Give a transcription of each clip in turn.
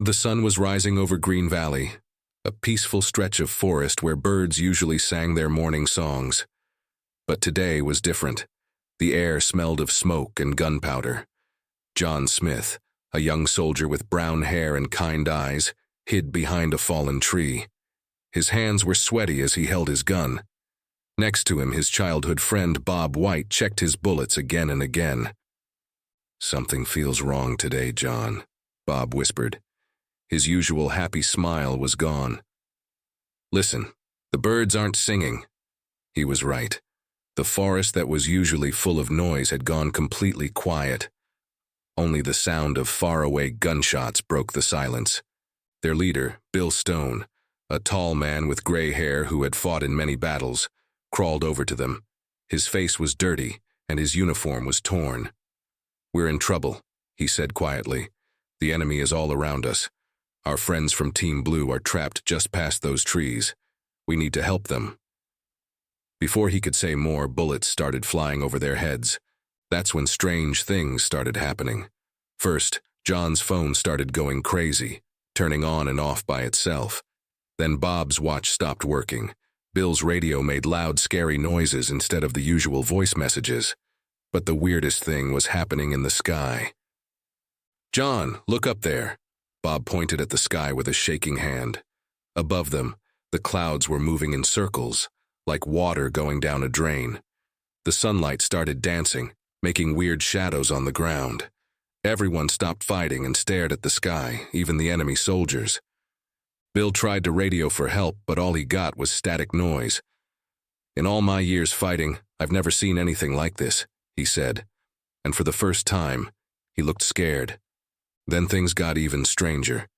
The sun was rising over Green Valley, a peaceful stretch of forest where birds usually sang their morning songs. But today was different. The air smelled of smoke and gunpowder. John Smith, a young soldier with brown hair and kind eyes, hid behind a fallen tree. His hands were sweaty as he held his gun. Next to him, his childhood friend Bob White checked his bullets again and again. "Something feels wrong today, John," Bob whispered. His usual happy smile was gone. "Listen, the birds aren't singing." He was right. The forest that was usually full of noise had gone completely quiet. Only the sound of faraway gunshots broke the silence. Their leader, Bill Stone, a tall man with gray hair who had fought in many battles, crawled over to them. His face was dirty, and his uniform was torn. "We're in trouble," he said quietly. "The enemy is all around us. Our friends from Team Blue are trapped just past those trees. We need to help them." Before he could say more, bullets started flying over their heads. That's when strange things started happening. First, John's phone started going crazy, turning on and off by itself. Then Bob's watch stopped working. Bill's radio made loud, scary noises instead of the usual voice messages. But the weirdest thing was happening in the sky. "John, look up there." Bob pointed at the sky with a shaking hand. Above them, the clouds were moving in circles, like water going down a drain. The sunlight started dancing, making weird shadows on the ground. Everyone stopped fighting and stared at the sky, even the enemy soldiers. Bill tried to radio for help, but all he got was static noise. "In all my years fighting, I've never seen anything like this," he said. And for the first time, he looked scared. Then things got even stranger.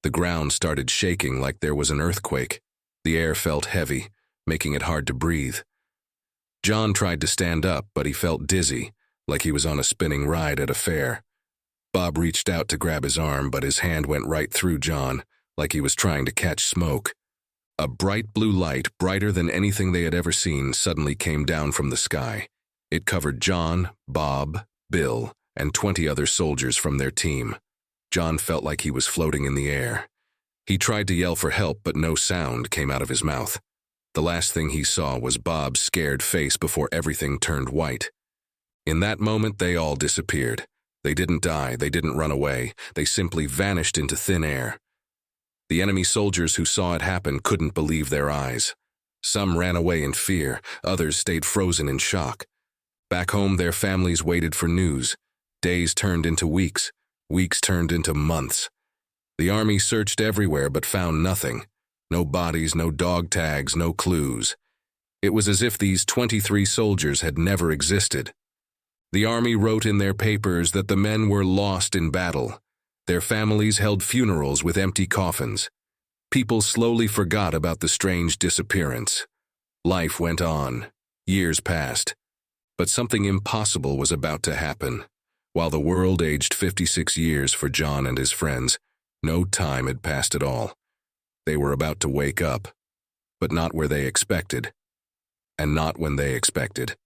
The ground started shaking like there was an earthquake. The air felt heavy, making it hard to breathe. John tried to stand up, but he felt dizzy, like he was on a spinning ride at a fair. Bob reached out to grab his arm, but his hand went right through John, like he was trying to catch smoke. A bright blue light, brighter than anything they had ever seen, suddenly came down from the sky. It covered John, Bob, Bill, and 20 other soldiers from their team. John felt like he was floating in the air. He tried to yell for help, but no sound came out of his mouth. The last thing he saw was Bob's scared face before everything turned white. In that moment, they all disappeared. They didn't die, they didn't run away, they simply vanished into thin air. The enemy soldiers who saw it happen couldn't believe their eyes. Some ran away in fear, others stayed frozen in shock. Back home, their families waited for news. Days turned into weeks. Weeks turned into months. The army searched everywhere but found nothing. No bodies, no dog tags, no clues. It was as if these 23 soldiers had never existed. The army wrote in their papers that the men were lost in battle. Their families held funerals with empty coffins. People slowly forgot about the strange disappearance. Life went on. Years passed. But something impossible was about to happen. While the world aged 56 years for John and his friends, no time had passed at all. They were about to wake up, but not where they expected, and not when they expected.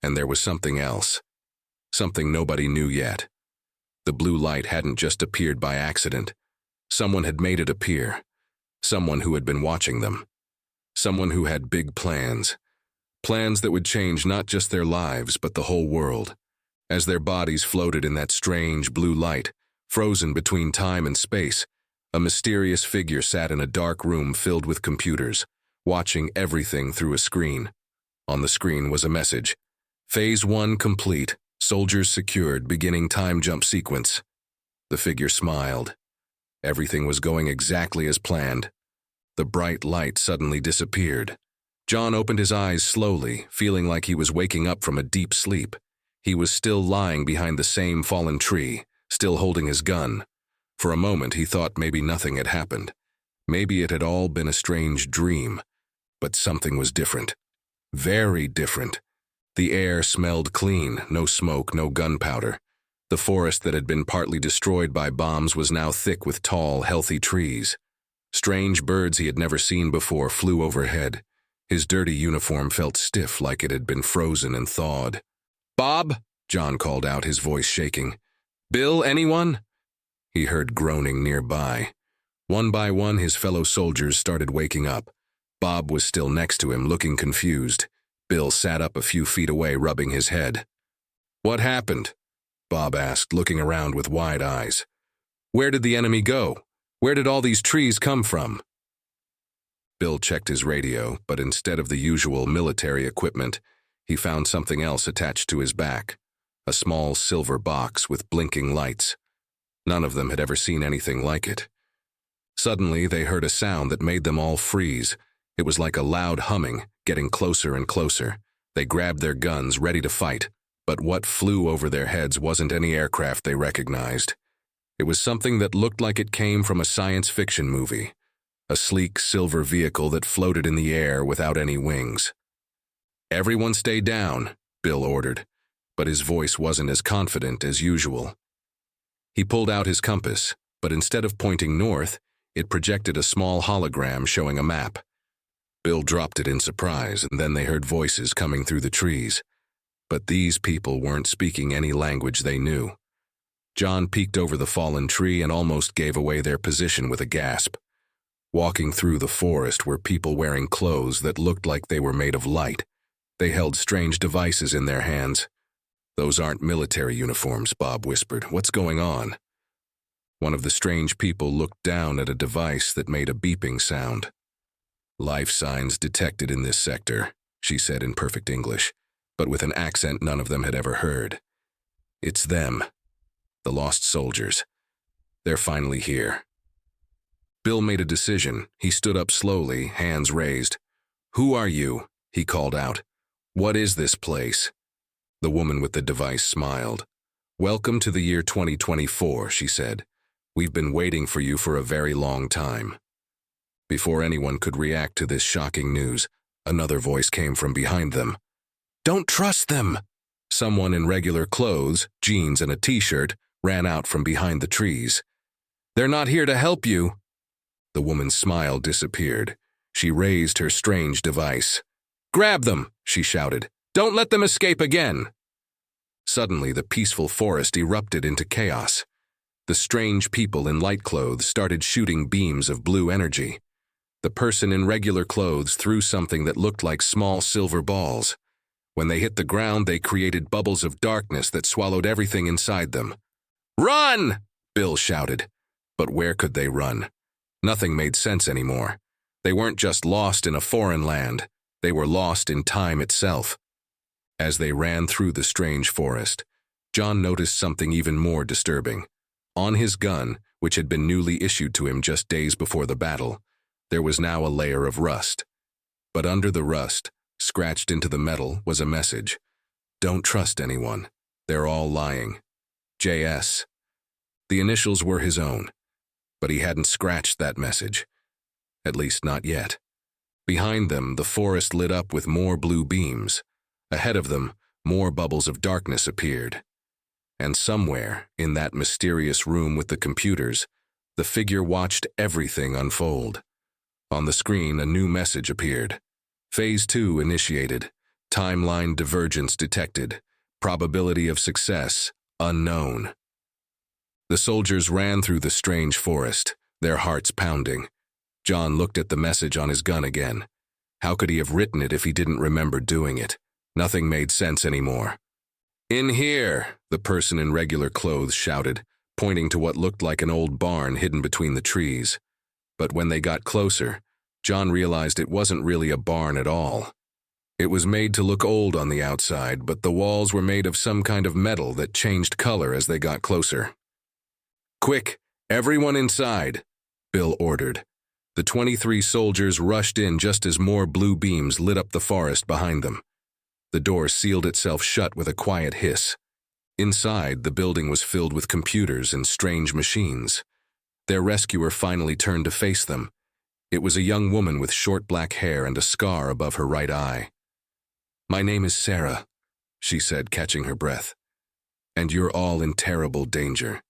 And there was something else, something nobody knew yet. The blue light hadn't just appeared by accident. Someone had made it appear, someone who had been watching them, someone who had big plans, plans that would change not just their lives but the whole world. As their bodies floated in that strange blue light, frozen between time and space, a mysterious figure sat in a dark room filled with computers, watching everything through a screen. On the screen was a message. Phase 1 complete, soldiers secured, beginning time jump sequence. The figure smiled. Everything was going exactly as planned. The bright light suddenly disappeared. John opened his eyes slowly, feeling like he was waking up from a deep sleep. He was still lying behind the same fallen tree, still holding his gun. For a moment, he thought maybe nothing had happened. Maybe it had all been a strange dream. But something was different. Very different. The air smelled clean, no smoke, no gunpowder. The forest that had been partly destroyed by bombs was now thick with tall, healthy trees. Strange birds he had never seen before flew overhead. His dirty uniform felt stiff like it had been frozen and thawed. "Bob?" John called out, his voice shaking. "Bill, anyone?" he heard groaning nearby. One by one, his fellow soldiers started waking up. Bob was still next to him, looking confused. Bill sat up a few feet away, rubbing his head. "What happened?" Bob asked, looking around with wide eyes. "Where did the enemy go? Where did all these trees come from?" Bill checked his radio, but instead of the usual military equipment, he found something else attached to his back. A small silver box with blinking lights. None of them had ever seen anything like it. Suddenly, they heard a sound that made them all freeze. It was like a loud humming, getting closer and closer. They grabbed their guns, ready to fight, but what flew over their heads wasn't any aircraft they recognized. It was something that looked like it came from a science fiction movie. A sleek silver vehicle that floated in the air without any wings. "Everyone stay down," Bill ordered, but his voice wasn't as confident as usual. He pulled out his compass, but instead of pointing north, it projected a small hologram showing a map. Bill dropped it in surprise, and then they heard voices coming through the trees. But these people weren't speaking any language they knew. John peeked over the fallen tree and almost gave away their position with a gasp. Walking through the forest were people wearing clothes that looked like they were made of light. They held strange devices in their hands. "Those aren't military uniforms," Bob whispered. "What's going on?" One of the strange people looked down at a device that made a beeping sound. "Life signs detected in this sector," she said in perfect English, but with an accent none of them had ever heard. "It's them. The lost soldiers. They're finally here." Bill made a decision. He stood up slowly, hands raised. "Who are you?" he called out. "What is this place?" The woman with the device smiled. "Welcome to the year 2024, she said. "We've been waiting for you for a very long time." Before anyone could react to this shocking news, another voice came from behind them. "Don't trust them!" Someone in regular clothes, jeans and a t-shirt, ran out from behind the trees. "They're not here to help you." The woman's smile disappeared. She raised her strange device. "Grab them!" she shouted. "Don't let them escape again!" Suddenly, the peaceful forest erupted into chaos. The strange people in light clothes started shooting beams of blue energy. The person in regular clothes threw something that looked like small silver balls. When they hit the ground, they created bubbles of darkness that swallowed everything inside them. "Run!" Bill shouted. But where could they run? Nothing made sense anymore. They weren't just lost in a foreign land. They were lost in time itself. As they ran through the strange forest, John noticed something even more disturbing. On his gun, which had been newly issued to him just days before the battle, there was now a layer of rust. But under the rust, scratched into the metal, was a message. "Don't trust anyone. They're all lying. J.S." The initials were his own, but he hadn't scratched that message. At least not yet. Behind them, the forest lit up with more blue beams. Ahead of them, more bubbles of darkness appeared. And somewhere, in that mysterious room with the computers, the figure watched everything unfold. On the screen, a new message appeared. Phase 2 initiated. Timeline divergence detected. Probability of success unknown. The soldiers ran through the strange forest, their hearts pounding. John looked at the message on his gun again. How could he have written it if he didn't remember doing it? Nothing made sense anymore. "In here," the person in regular clothes shouted, pointing to what looked like an old barn hidden between the trees. But when they got closer, John realized it wasn't really a barn at all. It was made to look old on the outside, but the walls were made of some kind of metal that changed color as they got closer. "Quick, everyone inside," Bill ordered. The 23 soldiers rushed in just as more blue beams lit up the forest behind them. The door sealed itself shut with a quiet hiss. Inside, the building was filled with computers and strange machines. Their rescuer finally turned to face them. It was a young woman with short black hair and a scar above her right eye. "My name is Sarah," she said, catching her breath. "And you're all in terrible danger."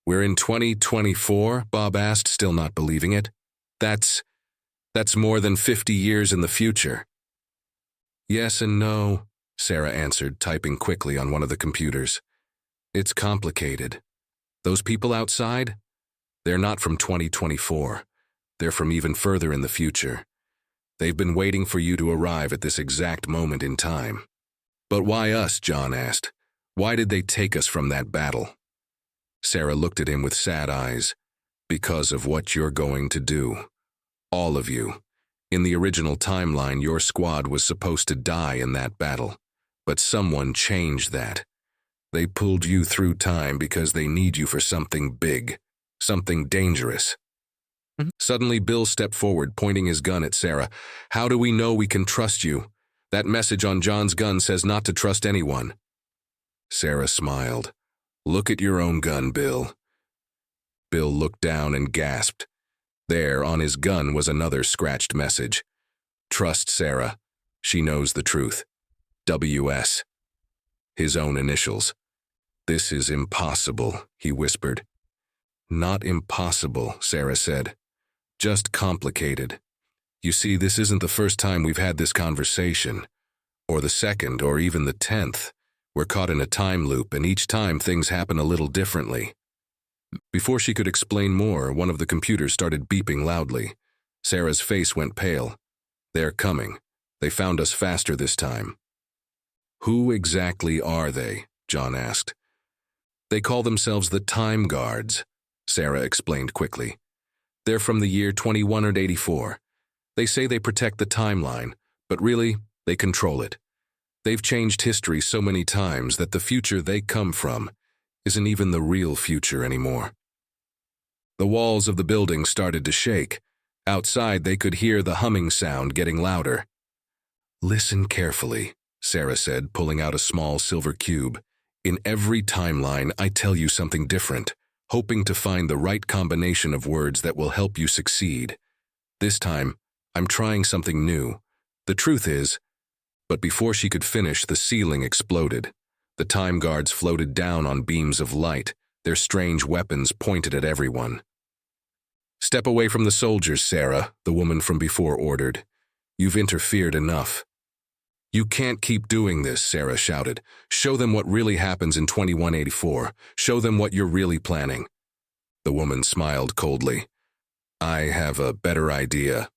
"We're in 2024, Bob asked, still not believing it. That's more than 50 years in the future." "Yes and no," Sarah answered, typing quickly on one of the computers. "It's complicated. Those people outside? They're not from 2024. They're from even further in the future. They've been waiting for you to arrive at this exact moment in time. But why us? John asked. Why did they take us from that battle? Sarah looked at him with sad eyes. Because of what you're going to do. All of you. In the original timeline, your squad was supposed to die in that battle. But someone changed that. They pulled you through time because they need you for something big. Something dangerous. Suddenly, Bill stepped forward, pointing his gun at Sarah. How do we know we can trust you? That message on John's gun says not to trust anyone. Sarah smiled. Look at your own gun, Bill. Bill looked down and gasped. There, on his gun, was another scratched message. Trust Sarah. She knows the truth. W.S. His own initials. This is impossible, he whispered. Not impossible, Sarah said. Just complicated. You see, this isn't the first time we've had this conversation. Or the second, or even the 10th. We're caught in a time loop, and each time things happen a little differently. Before she could explain more, one of the computers started beeping loudly. Sarah's face went pale. They're coming. They found us faster this time. Who exactly are they? John asked. They call themselves the Time Guards, Sarah explained quickly. They're from the year 2184. They say they protect the timeline, but really, they control it. They've changed history so many times that the future they come from isn't even the real future anymore. The walls of the building started to shake. Outside, they could hear the humming sound getting louder. Listen carefully, Sarah said, pulling out a small silver cube. In every timeline, I tell you something different, hoping to find the right combination of words that will help you succeed. This time, I'm trying something new. The truth is, but before she could finish, the ceiling exploded. The Time Guards floated down on beams of light, their strange weapons pointed at everyone. Step away from the soldiers, Sarah, the woman from before ordered. You've interfered enough. You can't keep doing this, Sarah shouted. Show them what really happens in 2184. Show them what you're really planning. The woman smiled coldly. I have a better idea.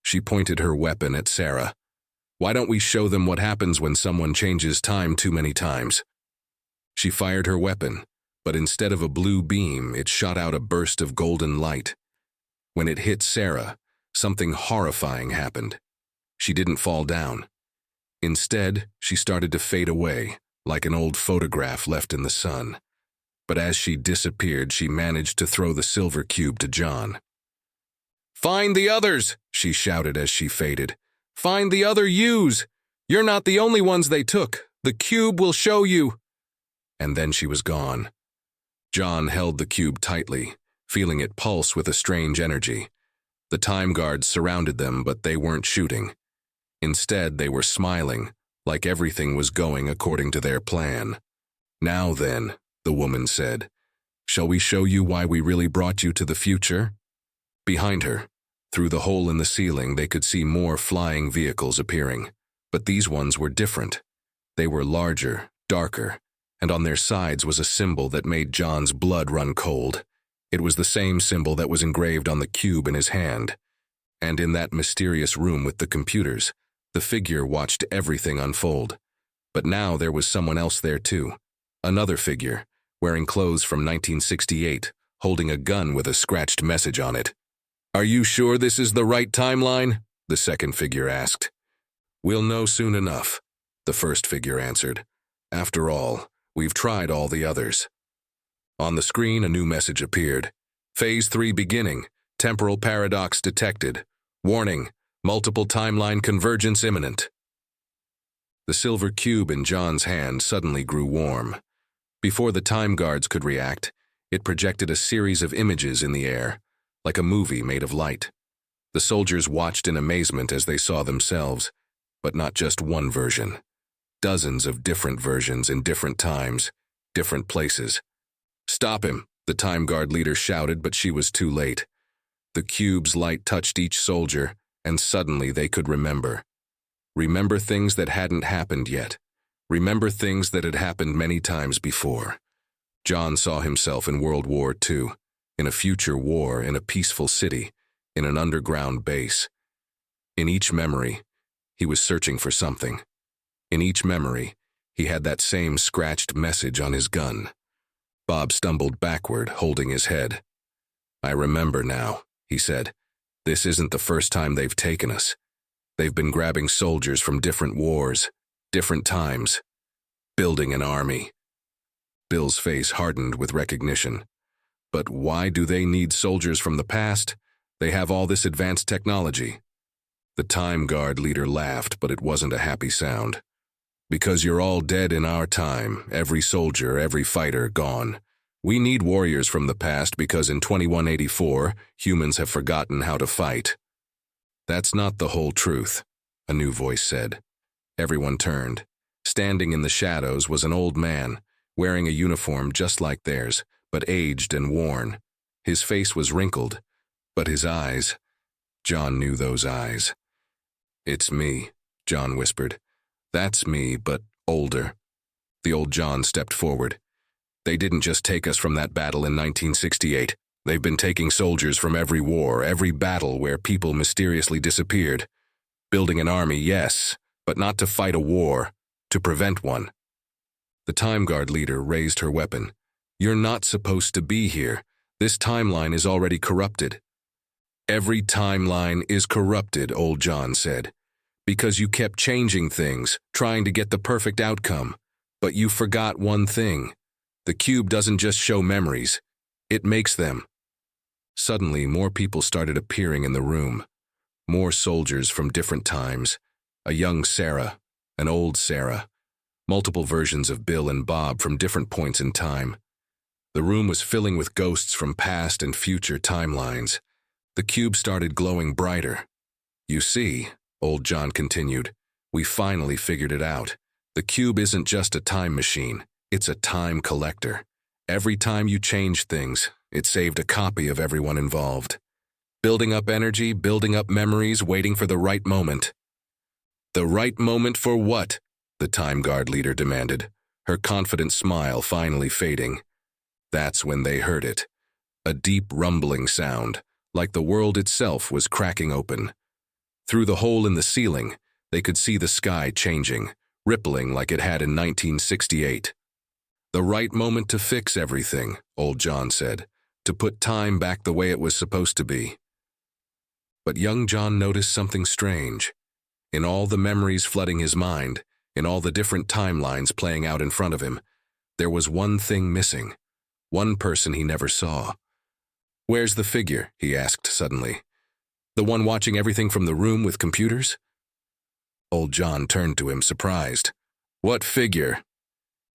She pointed her weapon at Sarah. Why don't we show them what happens when someone changes time too many times? She fired her weapon, but instead of a blue beam, it shot out a burst of golden light. When it hit Sarah, something horrifying happened. She didn't fall down. Instead, she started to fade away, like an old photograph left in the sun. But as she disappeared, she managed to throw the silver cube to John. Find the others, she shouted as she faded. Find the other yous. You're not the only ones they took. The cube will show you. And then she was gone. John held the cube tightly, feeling it pulse with a strange energy. The Time Guards surrounded them, but they weren't shooting. Instead, they were smiling, like everything was going according to their plan. Now then, the woman said, shall we show you why we really brought you to the future? Behind her, through the hole in the ceiling, they could see more flying vehicles appearing. But these ones were different. They were larger, darker, and on their sides was a symbol that made John's blood run cold. It was the same symbol that was engraved on the cube in his hand. And in that mysterious room with the computers, the figure watched everything unfold. But now there was someone else there too. Another figure, wearing clothes from 1968, holding a gun with a scratched message on it. Are you sure this is the right timeline? The second figure asked. We'll know soon enough, the first figure answered. After all, we've tried all the others. On the screen, a new message appeared. Phase 3 beginning. Temporal paradox detected. Warning, multiple timeline convergence imminent. The silver cube in John's hand suddenly grew warm. Before the Time Guards could react, it projected a series of images in the air, like a movie made of light. The soldiers watched in amazement as they saw themselves, but not just one version. Dozens of different versions in different times, different places. Stop him, the Time Guard leader shouted, but she was too late. The cube's light touched each soldier, and suddenly they could remember. Remember things that hadn't happened yet. Remember things that had happened many times before. John saw himself in World War II, in a future war, in a peaceful city, in an underground base. In each memory, he was searching for something. In each memory, he had that same scratched message on his gun. Bob stumbled backward, holding his head. "I remember now," he said. "This isn't the first time they've taken us. They've been grabbing soldiers from different wars, different times, building an army." Bill's face hardened with recognition. "But why do they need soldiers from the past? They have all this advanced technology." The Time Guard leader laughed, but it wasn't a happy sound. "Because you're all dead in our time, every soldier, every fighter gone. We need warriors from the past because in 2184, humans have forgotten how to fight." "That's not the whole truth," a new voice said. Everyone turned. Standing in the shadows was an old man, wearing a uniform just like theirs, but aged and worn. His face was wrinkled, but his eyes, John knew those eyes. "It's me," John whispered. "That's me, but older." The old John stepped forward. "They didn't just take us from that battle in 1968. They've been taking soldiers from every war, every battle where people mysteriously disappeared. Building an army, yes, but not to fight a war, to prevent one." The Time Guard leader raised her weapon. "You're not supposed to be here. This timeline is already corrupted." "Every timeline is corrupted," old John said. "Because you kept changing things, trying to get the perfect outcome. But you forgot one thing. The cube doesn't just show memories, it makes them." Suddenly, more people started appearing in the room. More soldiers from different times. A young Sarah, an old Sarah. Multiple versions of Bill and Bob from different points in time. The room was filling with ghosts from past and future timelines. The cube started glowing brighter. "You see," old John continued, "we finally figured it out. The cube isn't just a time machine, it's a time collector. Every time you changed things, it saved a copy of everyone involved. Building up energy, building up memories, waiting for the right moment." "The right moment for what?" the Time Guard leader demanded, her confident smile finally fading. That's when they heard it. A deep rumbling sound, like the world itself was cracking open. Through the hole in the ceiling, they could see the sky changing, rippling like it had in 1968. "The right moment to fix everything," old John said, "to put time back the way it was supposed to be." But young John noticed something strange. In all the memories flooding his mind, in all the different timelines playing out in front of him, there was one thing missing. One person he never saw. "Where's the figure?" he asked suddenly. "The one watching everything from the room with computers?" Old John turned to him, surprised. "What figure?"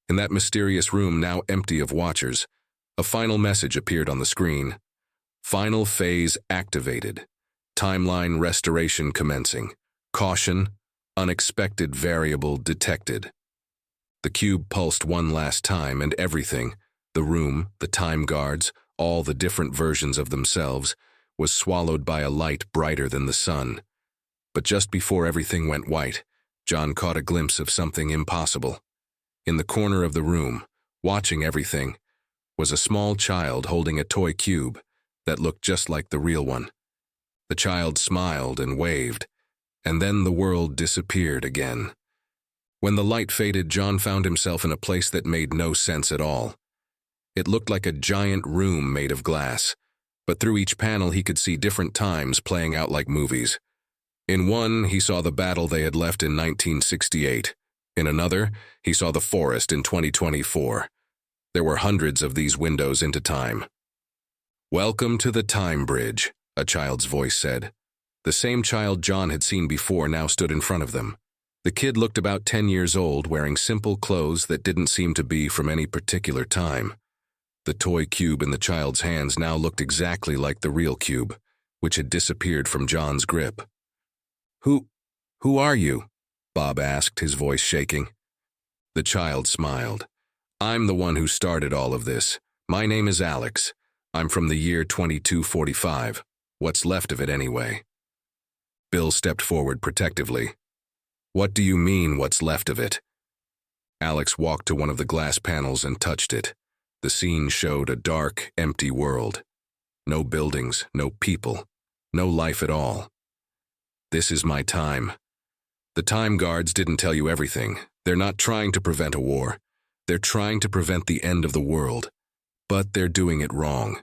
In that mysterious room now empty of watchers, a final message appeared on the screen. "Final phase activated. Timeline restoration commencing. Caution, unexpected variable detected." The cube pulsed one last time, and everything, the room, the time guards, all the different versions of themselves, was swallowed by a light brighter than the sun. But just before everything went white, John caught a glimpse of something impossible. In the corner of the room, watching everything, was a small child holding a toy cube that looked just like the real one. The child smiled and waved, and then the world disappeared again. When the light faded, John found himself in a place that made no sense at all. It looked like a giant room made of glass, but through each panel he could see different times playing out like movies. In one, he saw the battle they had left in 1968. In another, he saw the forest in 2024. There were hundreds of these windows into time. "Welcome to the Time Bridge," a child's voice said. The same child John had seen before now stood in front of them. The kid looked about 10 years old, wearing simple clothes that didn't seem to be from any particular time. The toy cube in the child's hands now looked exactly like the real cube, which had disappeared from John's grip. Who are you?" Bob asked, his voice shaking. The child smiled. "I'm the one who started all of this. My name is Alex. I'm from the year 2245. What's left of it anyway." Bill stepped forward protectively. "What do you mean, what's left of it?" Alex walked to one of the glass panels and touched it. The scene showed a dark, empty world. No buildings, no people, no life at all. This is my time. The time guards didn't tell you everything. They're not trying to prevent a war. They're trying to prevent the end of the world. But they're doing it wrong.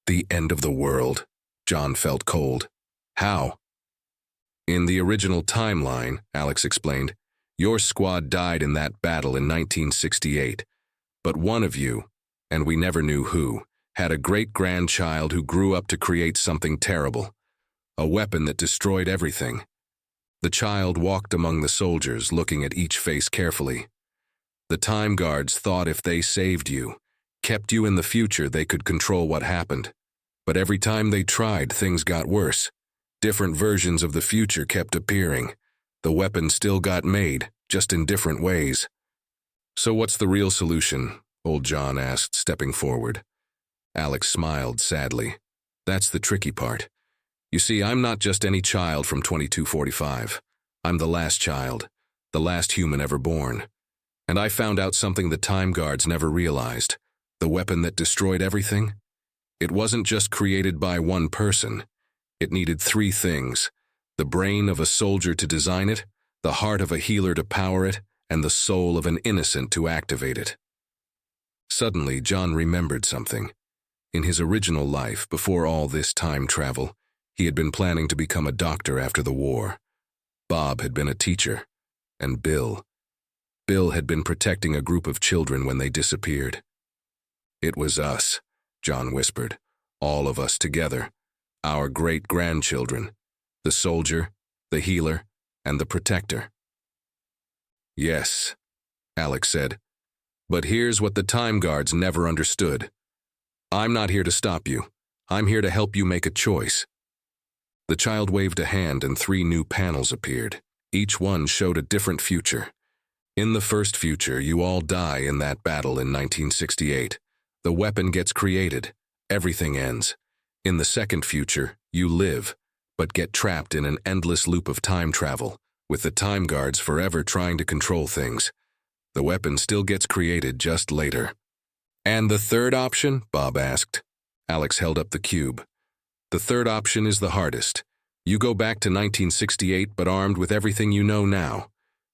The end of the world? John felt cold. How? In the original timeline, Alex explained, your squad died in that battle in 1968. But one of you, and we never knew who, had a great-grandchild who grew up to create something terrible. A weapon that destroyed everything. The child walked among the soldiers, looking at each face carefully. The time guards thought if they saved you, kept you in the future, they could control what happened. But every time they tried, things got worse. Different versions of the future kept appearing. The weapon still got made, just in different ways. So what's the real solution? Old John asked, stepping forward. Alex smiled sadly. That's the tricky part. You see, I'm not just any child from 2245. I'm the last child, the last human ever born. And I found out something the time guards never realized. The weapon that destroyed everything? It wasn't just created by one person. It needed three things: the brain of a soldier to design it, the heart of a healer to power it, and the soul of an innocent to activate it. Suddenly, John remembered something. In his original life, before all this time travel, he had been planning to become a doctor after the war. Bob had been a teacher, and Bill had been protecting a group of children when they disappeared. It was us, John whispered, all of us together, our great-grandchildren, the soldier, the healer, and the protector. Yes, Alex said, but here's what the time guards never understood. I'm not here to stop you. I'm here to help you make a choice. The child waved a hand and 3 new panels appeared. Each one showed a different future. In the first future, you all die in that battle in 1968. The weapon gets created. Everything ends. In the second future, you live, but get trapped in an endless loop of time travel, with the time guards forever trying to control things. The weapon still gets created just later. And the third option? Bob asked. Alex held up the cube. The third option is the hardest. You go back to 1968, but armed with everything you know now.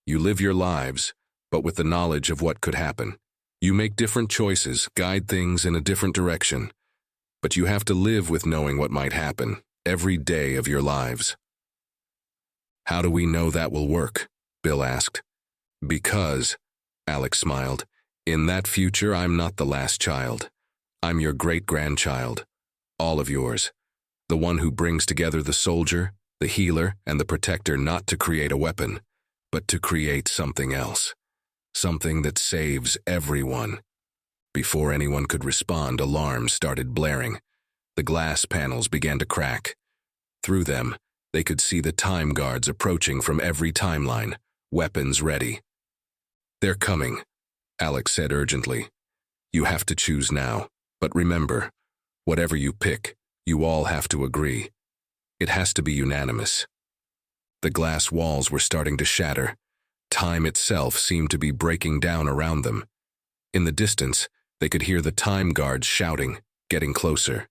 You live your lives, but with the knowledge of what could happen. You make different choices, guide things in a different direction. But you have to live with knowing what might happen, every day of your lives. How do we know that will work? Bill asked. Because, Alex smiled, in that future I'm not the last child. I'm your great-grandchild. All of yours. The one who brings together the soldier, the healer, and the protector not to create a weapon, but to create something else. Something that saves everyone. Before anyone could respond, alarms started blaring. The glass panels began to crack. Through them, they could see the time guards approaching from every timeline, weapons ready. They're coming, Alex said urgently. You have to choose now, but remember, whatever you pick, you all have to agree. It has to be unanimous. The glass walls were starting to shatter. Time itself seemed to be breaking down around them. In the distance, they could hear the time guards shouting, getting closer.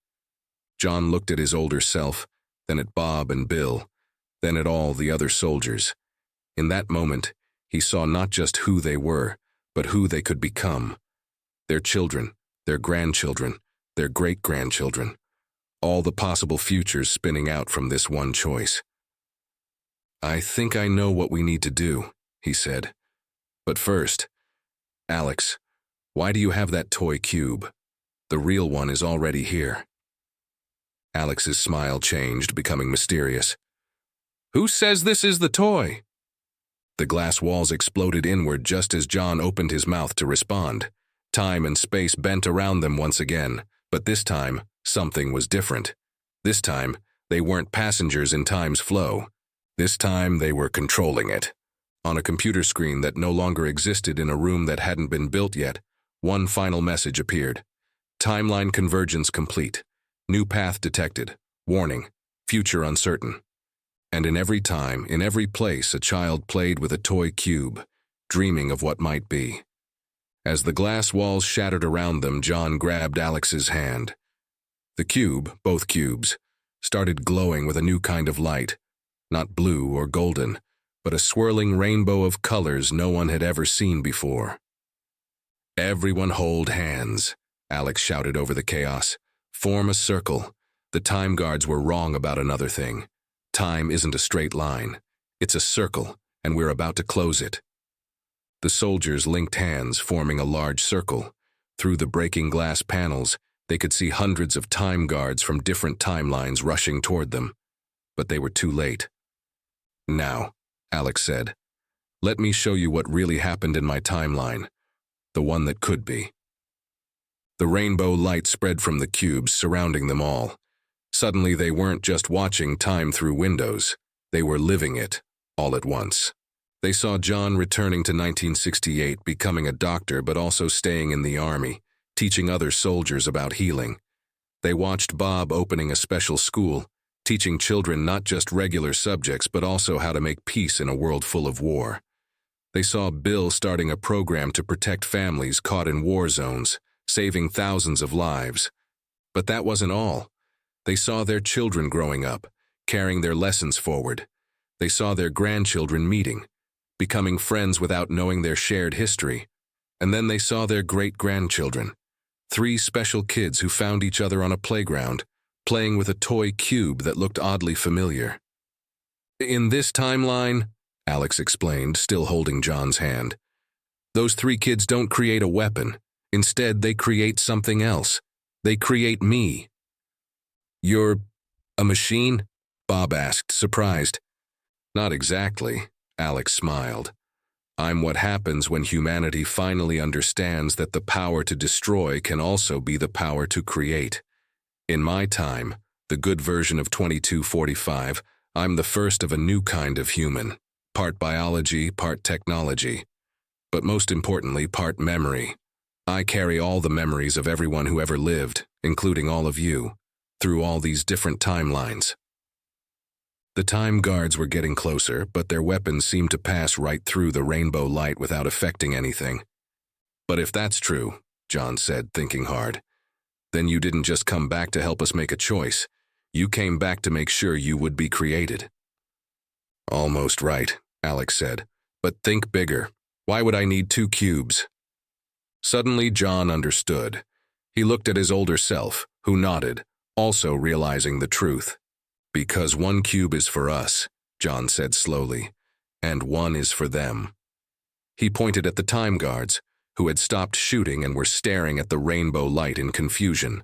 John looked at his older self, then at Bob and Bill, then at all the other soldiers. In that moment, he saw not just who they were, but who they could become. Their children, their grandchildren, their great-grandchildren. All the possible futures spinning out from this one choice. I think I know what we need to do, he said. But first, Alex, why do you have that toy cube? The real one is already here. Alex's smile changed, becoming mysterious. Who says this is the toy? The glass walls exploded inward just as John opened his mouth to respond. Time and space bent around them once again, but this time, something was different. This time, they weren't passengers in time's flow. This time, they were controlling it. On a computer screen that no longer existed in a room that hadn't been built yet, one final message appeared. Timeline convergence complete. New path detected. Warning. Future uncertain. And in every time, in every place, a child played with a toy cube, dreaming of what might be. As the glass walls shattered around them, John grabbed Alex's hand. The cube, both cubes, started glowing with a new kind of light, not blue or golden, but a swirling rainbow of colors no one had ever seen before. "Everyone hold hands," Alex shouted over the chaos. "Form a circle." The time guards were wrong about another thing. Time isn't a straight line. It's a circle, and we're about to close it. The soldiers linked hands, forming a large circle. Through the breaking glass panels, they could see hundreds of time guards from different timelines rushing toward them. But they were too late. "Now," Alex said, "let me show you what really happened in my timeline. The one that could be." The rainbow light spread from the cubes, surrounding them all. Suddenly, they weren't just watching time through windows. They were living it, all at once. They saw John returning to 1968, becoming a doctor but also staying in the army, teaching other soldiers about healing. They watched Bob opening a special school, teaching children not just regular subjects but also how to make peace in a world full of war. They saw Bill starting a program to protect families caught in war zones, saving thousands of lives. But that wasn't all. They saw their children growing up, carrying their lessons forward. They saw their grandchildren meeting, becoming friends without knowing their shared history. And then they saw their great-grandchildren, 3 special kids who found each other on a playground, playing with a toy cube that looked oddly familiar. "In this timeline," Alex explained, still holding John's hand, "those 3 kids don't create a weapon. Instead, they create something else. They create me." "You're a machine?" Bob asked, surprised. "Not exactly," Alex smiled. "I'm what happens when humanity finally understands that the power to destroy can also be the power to create. In my time, the good version of 2245, I'm the first of a new kind of human, part biology, part technology, but most importantly, part memory. I carry all the memories of everyone who ever lived, including all of you, through all these different timelines." The time guards were getting closer, but their weapons seemed to pass right through the rainbow light without affecting anything. "But if that's true," John said, thinking hard, "then you didn't just come back to help us make a choice. You came back to make sure you would be created." "Almost right," Alex said. "But think bigger. Why would I need 2 cubes?" Suddenly, John understood. He looked at his older self, who nodded, also realizing the truth. "Because 1 cube is for us," John said slowly, "and 1 is for them." He pointed at the time guards, who had stopped shooting and were staring at the rainbow light in confusion.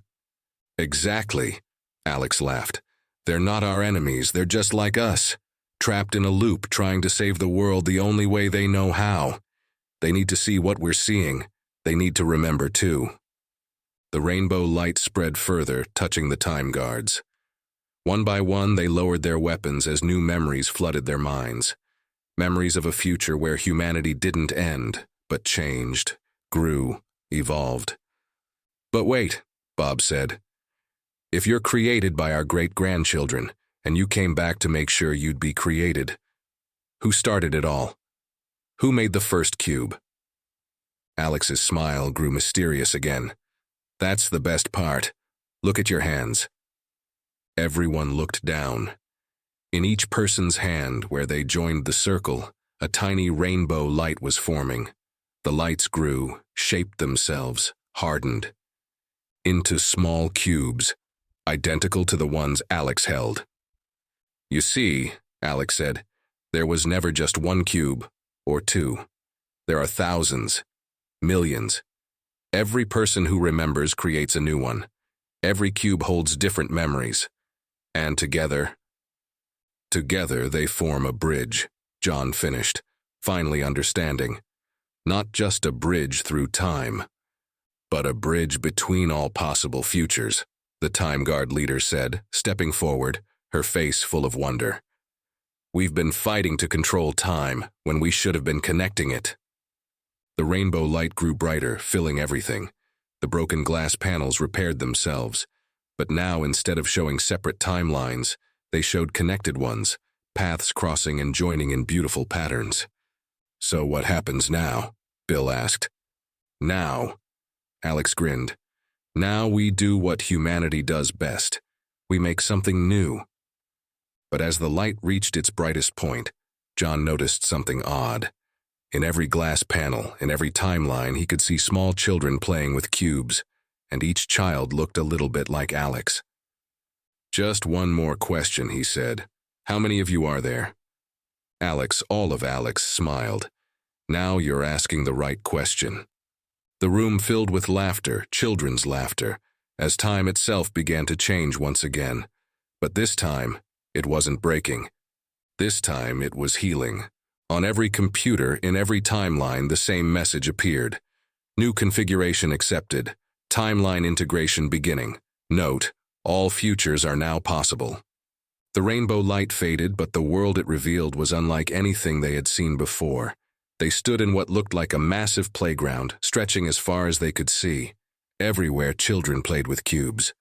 "Exactly," Alex laughed. "They're not our enemies, they're just like us, trapped in a loop trying to save the world the only way they know how. They need to see what we're seeing. They need to remember too." The rainbow light spread further, touching the time guards. One by one, they lowered their weapons as new memories flooded their minds. Memories of a future where humanity didn't end, but changed, grew, evolved. "But wait," Bob said. "If you're created by our great-grandchildren, and you came back to make sure you'd be created, who started it all? Who made the first cube?" Alex's smile grew mysterious again. "That's the best part. Look at your hands." Everyone looked down. In each person's hand, where they joined the circle, a tiny rainbow light was forming. The lights grew, shaped themselves, hardened into small cubes, identical to the ones Alex held. "You see," Alex said, "there was never just 1 cube, or 2. There are thousands, millions. Every person who remembers creates a new one. Every cube holds different memories. And together they form a bridge," John finished, finally understanding. "Not just a bridge through time, but a bridge between all possible futures," the Time Guard leader said, stepping forward, her face full of wonder. "We've been fighting to control time when we should have been connecting it." The rainbow light grew brighter, filling everything. The broken glass panels repaired themselves. But now, instead of showing separate timelines, they showed connected ones, paths crossing and joining in beautiful patterns. "So what happens now?" Bill asked. Now, Alex grinned. Now we do what humanity does best. We make something new. But as the light reached its brightest point, John noticed something odd. In every glass panel, in every timeline, he could see small children playing with cubes, and each child looked a little bit like Alex. Just one more question, he said. How many of you are there? Alex, all of Alex, smiled. Now you're asking the right question. The room filled with laughter, children's laughter, as time itself began to change once again. But this time, it wasn't breaking. This time, it was healing. On every computer, in every timeline, the same message appeared. New configuration accepted. Timeline integration beginning. Note, all futures are now possible. The rainbow light faded, but the world it revealed was unlike anything they had seen before. They stood in what looked like a massive playground, stretching as far as they could see. Everywhere children played with cubes.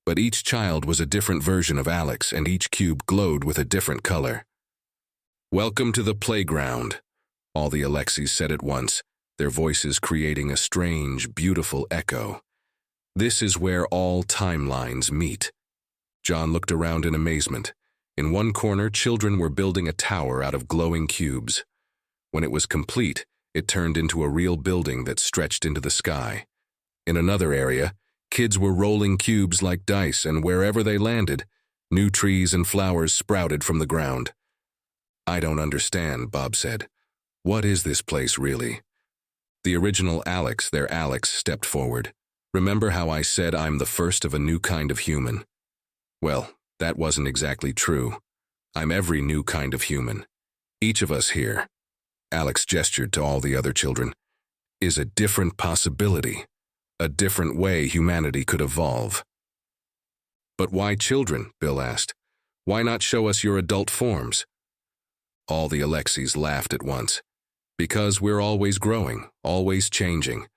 But each child was a different version of Alex, and each cube glowed with a different color. Welcome to the playground, all the Alexis said at once, their voices creating a strange, beautiful echo. This is where all timelines meet. John looked around in amazement. In one corner, children were building a tower out of glowing cubes. When it was complete, it turned into a real building that stretched into the sky. In another area, kids were rolling cubes like dice, and wherever they landed, new trees and flowers sprouted from the ground. I don't understand, Bob said. What is this place really? The original Alex, their Alex, stepped forward. Remember how I said I'm the first of a new kind of human? Well, that wasn't exactly true. I'm every new kind of human. Each of us here, Alex gestured to all the other children, is a different possibility, a different way humanity could evolve. But why children? Bill asked. Why not show us your adult forms? All the Alexis laughed at once. Because we're always growing, always changing.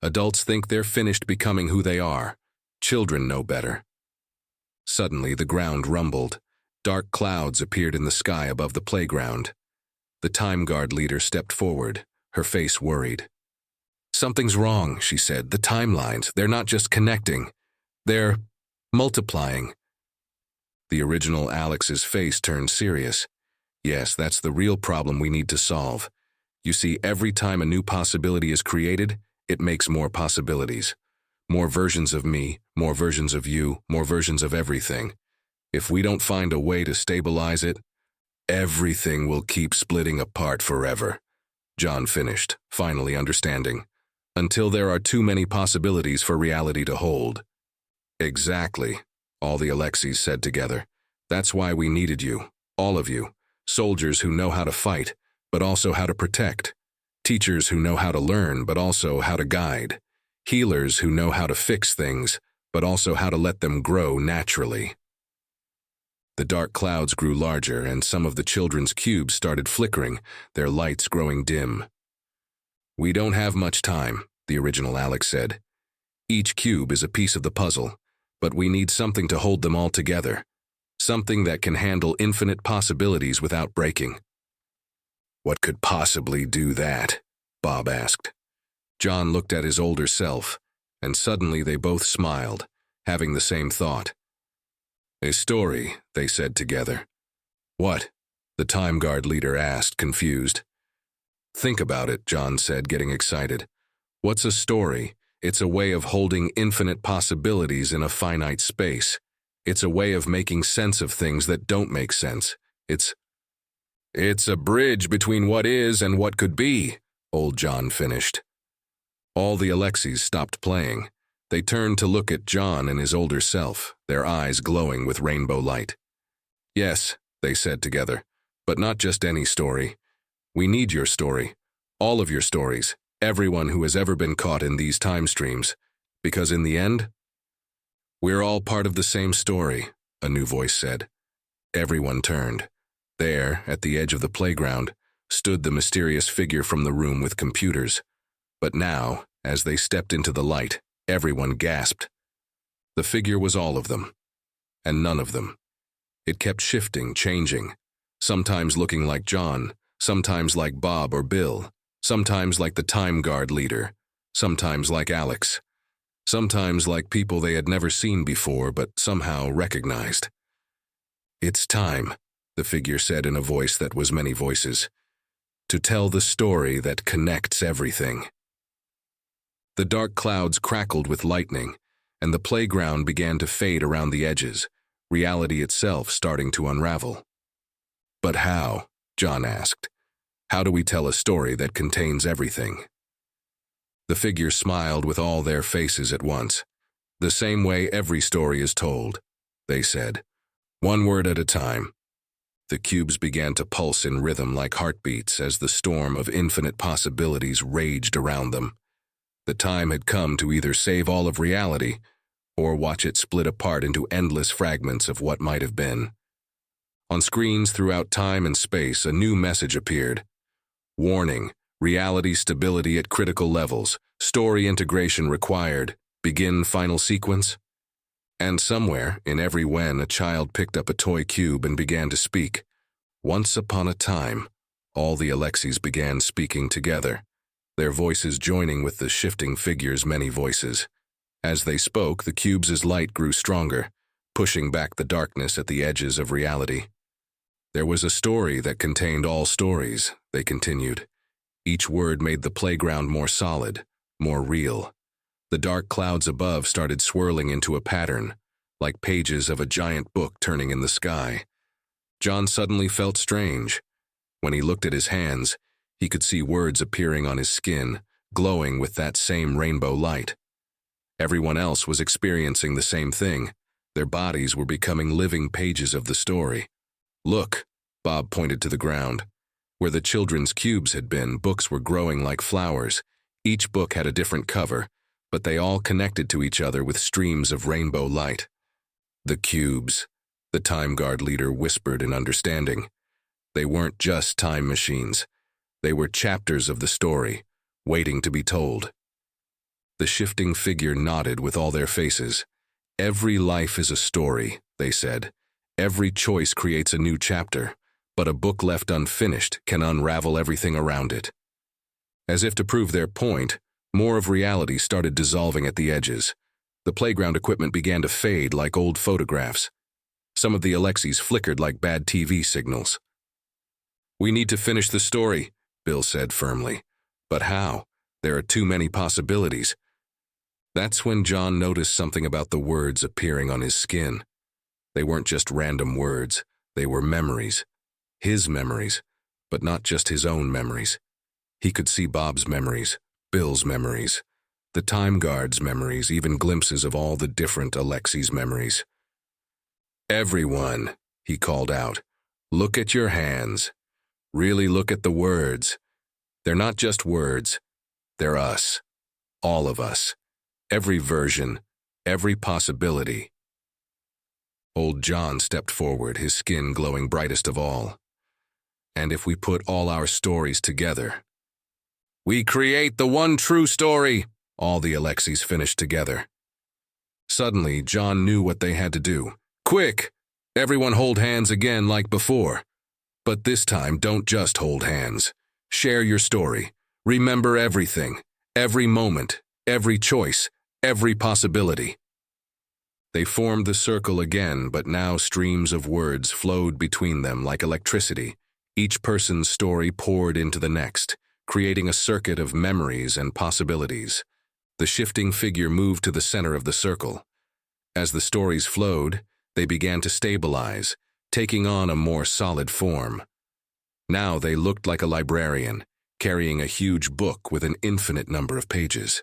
Adults think they're finished becoming who they are. Children know better. Suddenly, the ground rumbled. Dark clouds appeared in the sky above the playground. The time guard leader stepped forward, her face worried. Something's wrong, she said. The timelines, they're not just connecting. They're multiplying. The original Alex's face turned serious. Yes, that's the real problem we need to solve. You see, every time a new possibility is created, it makes more possibilities. More versions of me, more versions of you, more versions of everything. If we don't find a way to stabilize it, everything will keep splitting apart forever. John finished, finally understanding. Until there are too many possibilities for reality to hold. Exactly, all the Alexis said together. That's why we needed you, all of you. Soldiers who know how to fight, but also how to protect. Teachers who know how to learn, but also how to guide. Healers who know how to fix things, but also how to let them grow naturally. The dark clouds grew larger, and some of the children's cubes started flickering, their lights growing dim. We don't have much time, the original Alex said. Each cube is a piece of the puzzle, but we need something to hold them all together. Something that can handle infinite possibilities without breaking. What could possibly do that? Bob asked. John looked at his older self, and suddenly they both smiled, having the same thought. A story, they said together. What? The time guard leader asked, confused. Think about it, John said, getting excited. What's a story? It's a way of holding infinite possibilities in a finite space. It's a way of making sense of things that don't make sense. It's a bridge between what is and what could be, old John finished. All the Alexis stopped playing. They turned to look at John and his older self, their eyes glowing with rainbow light. Yes, they said together, but not just any story. We need your story, all of your stories, everyone who has ever been caught in these time streams, because in the end, we're all part of the same story, a new voice said. Everyone turned. There, at the edge of the playground, stood the mysterious figure from the room with computers. But now, as they stepped into the light, everyone gasped. The figure was all of them, and none of them. It kept shifting, changing, sometimes looking like John, sometimes like Bob or Bill, sometimes like the time guard leader, sometimes like Alex, sometimes like people they had never seen before but somehow recognized. "It's time," the figure said in a voice that was many voices, "to tell the story that connects everything." The dark clouds crackled with lightning, and the playground began to fade around the edges, reality itself starting to unravel. "But how?" John asked. "How do we tell a story that contains everything?" The figure smiled with all their faces at once. "The same way every story is told," they said. "One word at a time." The cubes began to pulse in rhythm like heartbeats as the storm of infinite possibilities raged around them. The time had come to either save all of reality or watch it split apart into endless fragments of what might have been. On screens throughout time and space, a new message appeared. "Warning, reality stability at critical levels, story integration required, begin final sequence." And somewhere, in every when, a child picked up a toy cube and began to speak. Once upon a time, all the Alexis began speaking together, their voices joining with the shifting figure's many voices. As they spoke, the cubes' light grew stronger, pushing back the darkness at the edges of reality. "There was a story that contained all stories," they continued. Each word made the playground more solid, more real. The dark clouds above started swirling into a pattern, like pages of a giant book turning in the sky. John suddenly felt strange. When he looked at his hands, he could see words appearing on his skin, glowing with that same rainbow light. Everyone else was experiencing the same thing. Their bodies were becoming living pages of the story. "Look," Bob pointed to the ground. Where the children's cubes had been, books were growing like flowers. Each book had a different cover, but they all connected to each other with streams of rainbow light. "The cubes," the Time Guard leader whispered in understanding. "They weren't just time machines. They were chapters of the story, waiting to be told." The shifting figure nodded with all their faces. "Every life is a story," they said. "Every choice creates a new chapter, but a book left unfinished can unravel everything around it." As if to prove their point, more of reality started dissolving at the edges. The playground equipment began to fade like old photographs. Some of the Alexis flickered like bad TV signals. "We need to finish the story," Bill said firmly. "But how? There are too many possibilities." That's when John noticed something about the words appearing on his skin. They weren't just random words, they were memories. His memories, but not just his own memories. He could see Bob's memories, Bill's memories, the Time Guard's memories, even glimpses of all the different Alexis' memories. "Everyone," he called out, "look at your hands. Really look at the words. They're not just words, they're us. All of us. Every version, every possibility." Old John stepped forward, his skin glowing brightest of all. "And if we put all our stories together, we create the one true story," all the Alexis finished together. Suddenly, John knew what they had to do. "Quick! Everyone hold hands again like before. But this time, don't just hold hands. Share your story. Remember everything, every moment, every choice, every possibility." They formed the circle again, but now streams of words flowed between them like electricity. Each person's story poured into the next, creating a circuit of memories and possibilities. The shifting figure moved to the center of the circle. As the stories flowed, they began to stabilize, taking on a more solid form. Now they looked like a librarian, carrying a huge book with an infinite number of pages.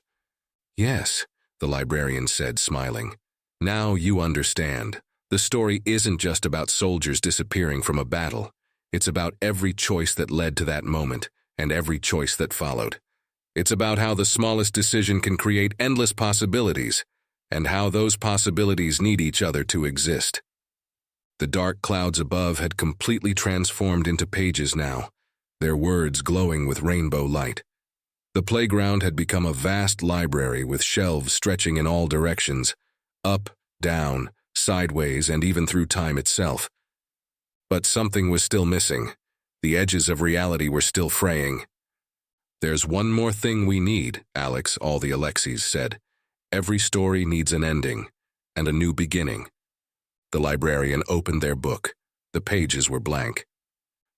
"Yes," the librarian said, smiling. "Now you understand. The story isn't just about soldiers disappearing from a battle. It's about every choice that led to that moment, and every choice that followed. It's about how the smallest decision can create endless possibilities, and how those possibilities need each other to exist." The dark clouds above had completely transformed into pages now, their words glowing with rainbow light. The playground had become a vast library with shelves stretching in all directions, up, down, sideways, and even through time itself. But something was still missing. The edges of reality were still fraying. There's one more thing we need, Alex, all the Alexis said. Every story needs an ending, and a new beginning. The librarian opened their book. The pages were blank.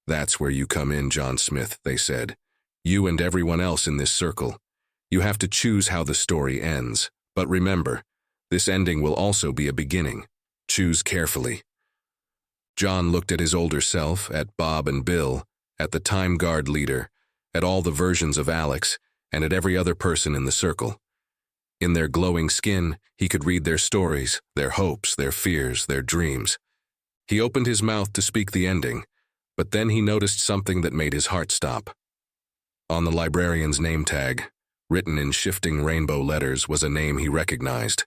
That's where you come in, John Smith, they said. You and everyone else in this circle. You have to choose how the story ends. But remember, this ending will also be a beginning. Choose carefully. John looked at his older self, at Bob and Bill, at the Time Guard leader, at all the versions of Alex, and at every other person in the circle. In their glowing skin, he could read their stories, their hopes, their fears, their dreams. He opened his mouth to speak the ending, but then he noticed something that made his heart stop. On the librarian's name tag, written in shifting rainbow letters, was a name he recognized,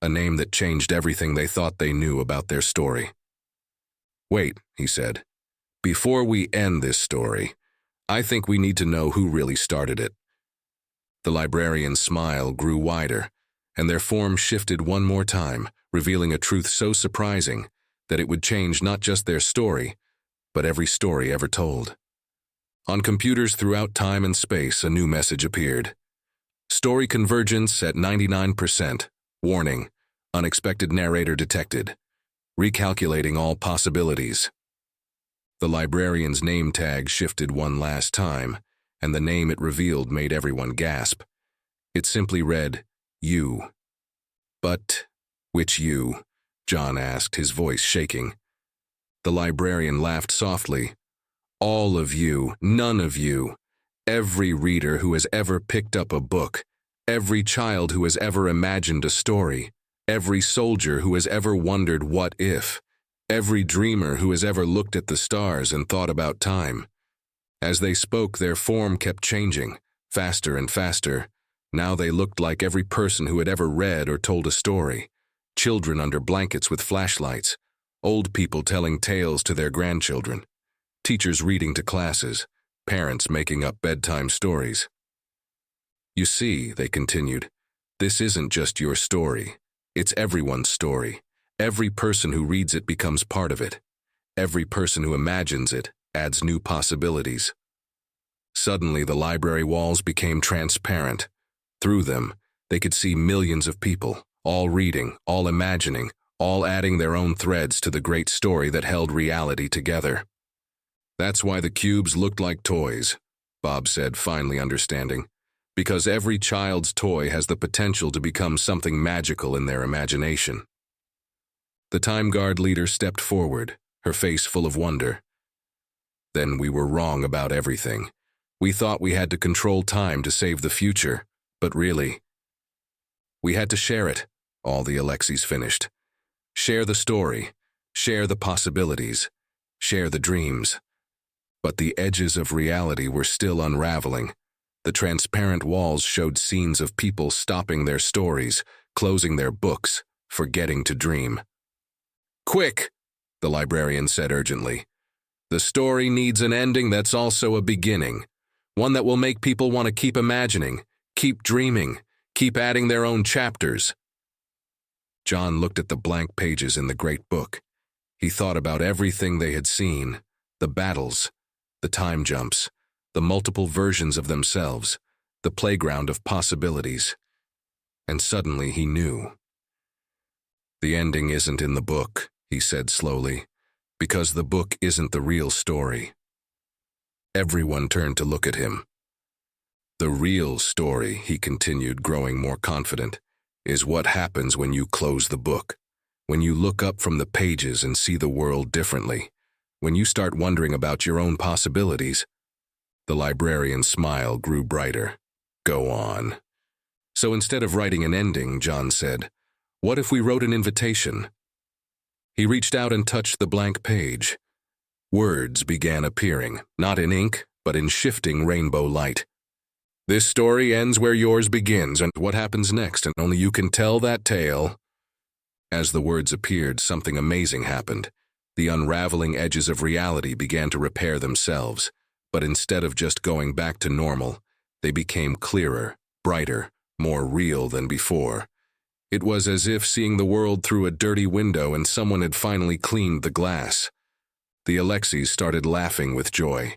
a name that changed everything they thought they knew about their story. Wait, he said. Before we end this story, I think we need to know who really started it. The librarian's smile grew wider, and their form shifted one more time, revealing a truth so surprising that it would change not just their story, but every story ever told. On computers throughout time and space, a new message appeared. Story convergence at 99%. Warning, unexpected narrator detected. Recalculating all possibilities. The librarian's name tag shifted one last time, and the name it revealed made everyone gasp. It simply read, You. But, which you? John asked, his voice shaking. The librarian laughed softly. All of you, none of you. Every reader who has ever picked up a book, every child who has ever imagined a story, every soldier who has ever wondered what if, every dreamer who has ever looked at the stars and thought about time. As they spoke, their form kept changing, faster and faster. Now they looked like every person who had ever read or told a story. Children under blankets with flashlights, old people telling tales to their grandchildren, teachers reading to classes, parents making up bedtime stories. You see, they continued, this isn't just your story. It's everyone's story. Every person who reads it becomes part of it. Every person who imagines it adds new possibilities. Suddenly, the library walls became transparent. Through them, they could see millions of people, all reading, all imagining, all adding their own threads to the great story that held reality together. That's why the cubes looked like toys, Bob said, finally understanding. Because every child's toy has the potential to become something magical in their imagination. The Time Guard leader stepped forward, her face full of wonder. Then we were wrong about everything. We thought we had to control time to save the future, but really, we had to share it, all the Alexis finished. Share the story, share the possibilities, share the dreams. But the edges of reality were still unraveling. The transparent walls showed scenes of people stopping their stories, closing their books, forgetting to dream. Quick, the librarian said urgently. The story needs an ending that's also a beginning, one that will make people want to keep imagining, keep dreaming, keep adding their own chapters. John looked at the blank pages in the great book. He thought about everything they had seen, the battles, the time jumps, the multiple versions of themselves, the playground of possibilities. And suddenly he knew. The ending isn't in the book, he said slowly, because the book isn't the real story. Everyone turned to look at him. The real story, he continued, growing more confident, is what happens when you close the book, when you look up from the pages and see the world differently, when you start wondering about your own possibilities. The librarian's smile grew brighter. Go on. So instead of writing an ending, John said, what if we wrote an invitation? He reached out and touched the blank page. Words began appearing, not in ink, but in shifting rainbow light. This story ends where yours begins, and what happens next, and only you can tell that tale. As the words appeared, something amazing happened. The unraveling edges of reality began to repair themselves. But instead of just going back to normal, they became clearer, brighter, more real than before. It was as if seeing the world through a dirty window and someone had finally cleaned the glass. The Alexis started laughing with joy.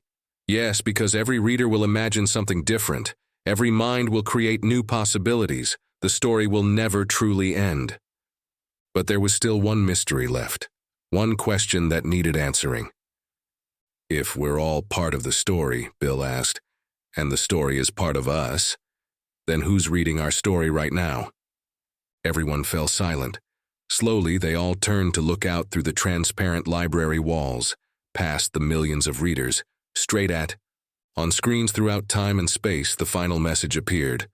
Yes, because every reader will imagine something different. Every mind will create new possibilities. The story will never truly end. But there was still one mystery left, one question that needed answering. If we're all part of the story, Bill asked, and the story is part of us, then who's reading our story right now? Everyone fell silent. Slowly, they all turned to look out through the transparent library walls, past the millions of readers, straight at. On screens throughout time and space, the final message appeared.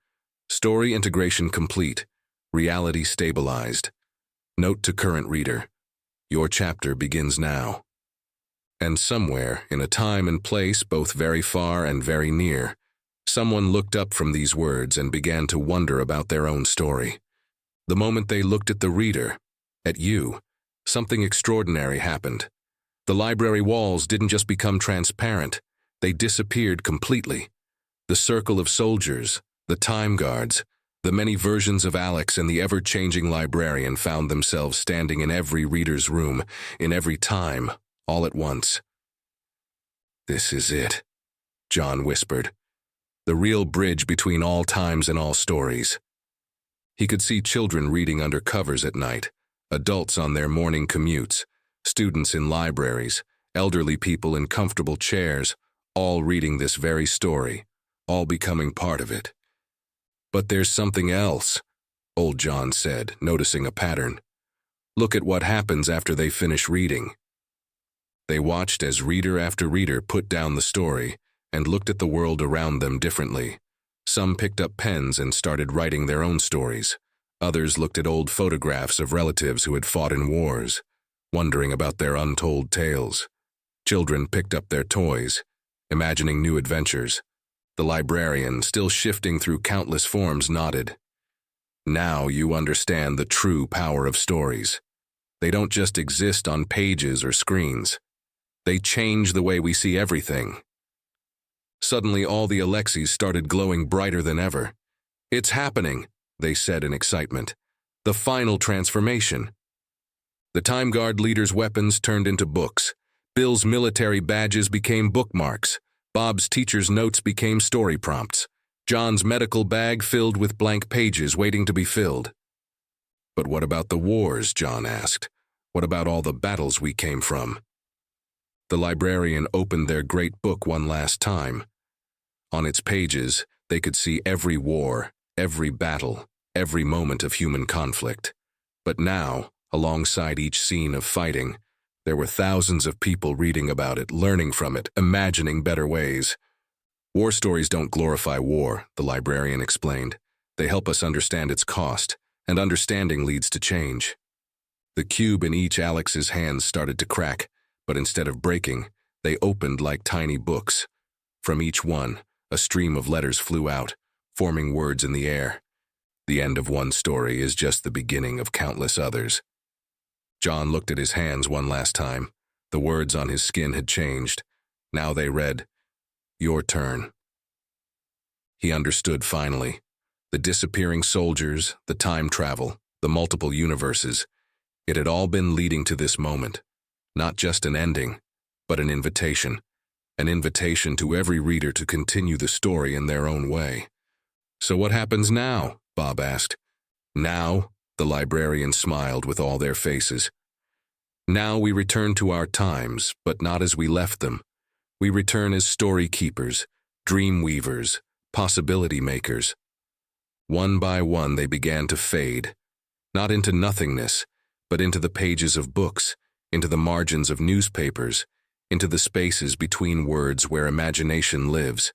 Story integration complete. Reality stabilized. Note to current reader. Your chapter begins now. And somewhere, in a time and place both very far and very near, someone looked up from these words and began to wonder about their own story. The moment they looked at the reader, at you, something extraordinary happened. The library walls didn't just become transparent, they disappeared completely. The circle of soldiers, the time guards, the many versions of Alex and the ever-changing librarian found themselves standing in every reader's room, in every time, all at once. "This is it," John whispered. "The real bridge between all times and all stories." He could see children reading under covers at night, adults on their morning commutes, students in libraries, elderly people in comfortable chairs, all reading this very story, all becoming part of it. "But there's something else," old John said, noticing a pattern. "Look at what happens after they finish reading." They watched as reader after reader put down the story and looked at the world around them differently. Some picked up pens and started writing their own stories. Others looked at old photographs of relatives who had fought in wars, wondering about their untold tales. Children picked up their toys, imagining new adventures. The librarian, still shifting through countless forms, nodded. "Now you understand the true power of stories. They don't just exist on pages or screens. They change the way we see everything." Suddenly, all the Alexis started glowing brighter than ever. "It's happening," they said in excitement. "The final transformation." The Time Guard leader's weapons turned into books. Bill's military badges became bookmarks. Bob's teacher's notes became story prompts. John's medical bag filled with blank pages waiting to be filled. "But what about the wars?" John asked. "What about all the battles we came from?" The librarian opened their great book one last time. On its pages, they could see every war, every battle, every moment of human conflict. But now, alongside each scene of fighting, there were thousands of people reading about it, learning from it, imagining better ways. "War stories don't glorify war," the librarian explained. "They help us understand its cost, and understanding leads to change." The cube in each Alex's hands started to crack, but instead of breaking, they opened like tiny books. From each one, a stream of letters flew out, forming words in the air. The end of one story is just the beginning of countless others. John looked at his hands one last time. The words on his skin had changed. Now they read, "Your turn." He understood finally. The disappearing soldiers, the time travel, the multiple universes. It had all been leading to this moment. Not just an ending, but an invitation. An invitation to every reader to continue the story in their own way. "So what happens now?" Bob asked. "Now," the librarian smiled with all their faces. "Now we return to our times, but not as we left them. We return as story keepers, dream weavers, possibility makers." One by one they began to fade, not into nothingness, but into the pages of books, into the margins of newspapers, into the spaces between words where imagination lives.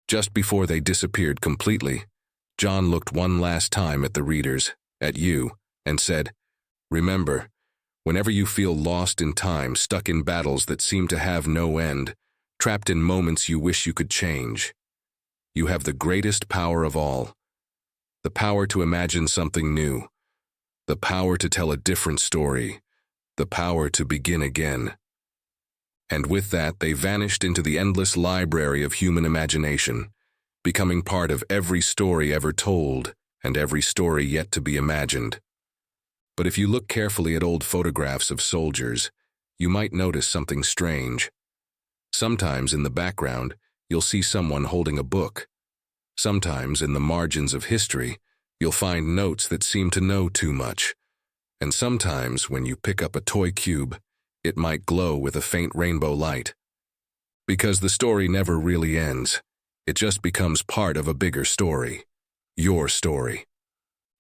Just before they disappeared completely, John looked one last time at the readers, at you, and said, "Remember, whenever you feel lost in time, stuck in battles that seem to have no end, trapped in moments you wish you could change, you have the greatest power of all, the power to imagine something new, the power to tell a different story, the power to begin again." And with that, they vanished into the endless library of human imagination, becoming part of every story ever told and every story yet to be imagined. But if you look carefully at old photographs of soldiers, you might notice something strange. Sometimes in the background, you'll see someone holding a book. Sometimes in the margins of history, you'll find notes that seem to know too much. And sometimes when you pick up a toy cube, it might glow with a faint rainbow light. Because the story never really ends. It just becomes part of a bigger story. Your story.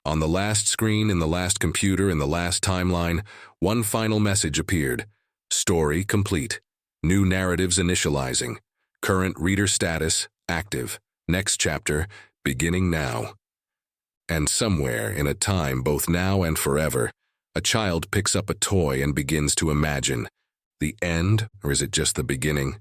On the last screen, in the last computer, in the last timeline, one final message appeared. Story complete. New narratives initializing. Current reader status active. Next chapter, beginning now. And somewhere, in a time both now and forever, a child picks up a toy and begins to imagine. The end, or is it just the beginning?